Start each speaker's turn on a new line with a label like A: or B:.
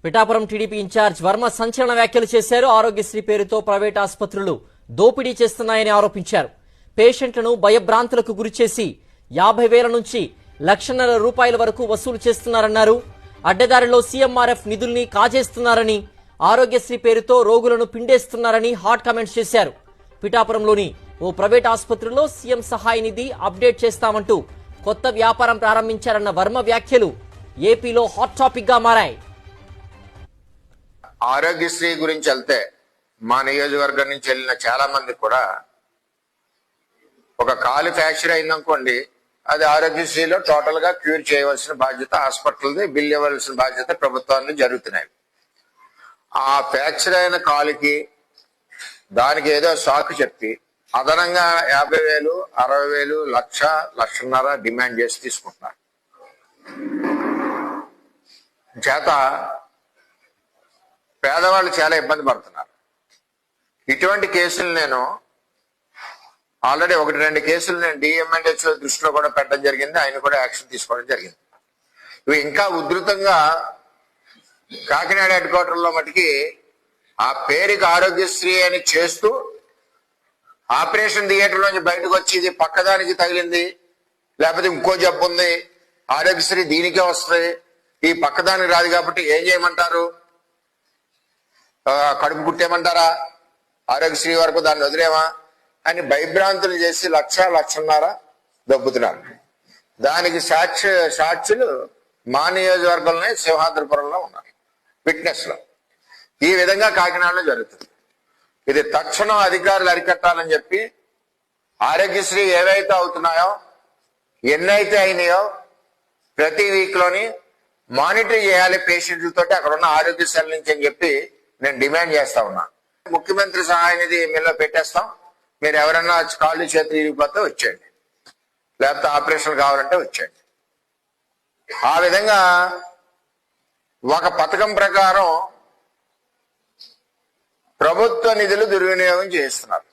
A: Pithapuram TDP incharge Varma సంచలన వ్యాఖ్యలు చేశారు. ఆరోగ్యశ్రీ పేరుతో ప్రైవేట్ ఆసుపత్రులు దోపిడీ చేస్తున్నాయని ఆరోపించారు. పేషెంట్లను భయభ్రాంతులకు గురిచేసి 50,000 నుంచి ₹1,00,000 వరకు వసూలు చేస్తున్నారన్నారు. అడ్డదారిలో సీఎంఆర్ఎఫ్ నిధుల్ని కాజేస్తున్నారని, ఆరోగ్యశ్రీ పేరుతో రోగులను పిండేస్తున్నారని హాట్ కామెంట్స్ చేశారు. పిఠాపురంలోని ఓ ప్రైవేట్ ఆసుపత్రిలో సీఎం సహాయ నిధి అప్డేట్ చేస్తామంటూ కొత్త వ్యాపారం ప్రారంభించారన్న వర్మ వ్యాఖ్యలు ఏపీలో హాట్ టాపిక్ గా మారాయి.
B: ఆరోగ్యశ్రీ గురించి వెళ్తే మా నియోజకవర్గం నుంచి వెళ్ళిన చాలా మంది కూడా ఒక కాలు ఫ్రాక్చర్ అయిందనుకోండి, అది ఆరోగ్యశ్రీలో టోటల్ గా క్యూర్ చేయవలసిన బాధ్యత హాస్పిటల్ది, బిల్ ఇవ్వాల్సిన బాధ్యత ప్రభుత్వాన్ని జరుగుతున్నాయి. ఆ ఫ్రాక్చర్ అయిన కాలుకి దానికి ఏదో సాకు చెప్పి అదనంగా 50,000, 60,000, 1,00,000, 1,50,000 డిమాండ్ చేసి తీసుకుంటున్నారు. చేత పేదవాళ్ళు చాలా ఇబ్బంది పడుతున్నారు. ఇటువంటి కేసులు నేను ఆల్రెడీ 1-2 కేసులు నేను డిఎంఎన్హెచ్ఓ దృష్టిలో కూడా పెట్టడం జరిగింది. ఆయన కూడా యాక్షన్ తీసుకోవడం జరిగింది. ఇవి ఇంకా ఉధృతంగా కాకినాడ హెడ్ క్వార్టర్లో మటుకి ఆ పేరుకి ఆరోగ్యశ్రీ అని చేస్తూ ఆపరేషన్ థియేటర్ నుంచి బయటకు వచ్చి ఇది పక్కదానికి తగిలింది, లేకపోతే ఇంకో జబ్బు ఉంది, ఆరోగ్యశ్రీ దీనికే వస్తుంది, ఈ పక్కదానికి రాదు కాబట్టి ఏం చేయమంటారు, కడుపు కుట్టేయమంటారా, ఆరోగ్యశ్రీ వరకు దాన్ని వదిలేమా అని భయభ్రాంతులు చేసి 1,00,000, 1,50,000 దొబ్బుతున్నారు. దానికి సాక్షులు మా నియోజకవర్గంలోనే సింహాద్రిపురంలో ఉన్నారు, ఫిట్నెస్ లో. ఈ విధంగా కాకినాడలో జరుగుతుంది. ఇది తక్షణం అధికారులు అరికట్టాలని చెప్పి ఆరోగ్యశ్రీ ఏవైతే అవుతున్నాయో, ఎన్నైతే అయినాయో ప్రతి వీక్ లోని మానిటర్ చేయాలి పేషెంట్లతో అక్కడ ఉన్న ఆరోగ్యశాల నుంచి అని చెప్పి నేను డిమాండ్ చేస్తా ఉన్నా. ముఖ్యమంత్రి సహాయ నిధి మీలో పెట్టేస్తాం, మీరు ఎవరన్నా కాళ్ళు చేతులు ఇరిగిపోతే వచ్చేయండి, లేకపోతే ఆపరేషన్ కావాలంటే వచ్చేయండి. ఆ విధంగా ఒక పథకం ప్రకారం ప్రభుత్వ నిధులు దుర్వినియోగం చేస్తున్నారు.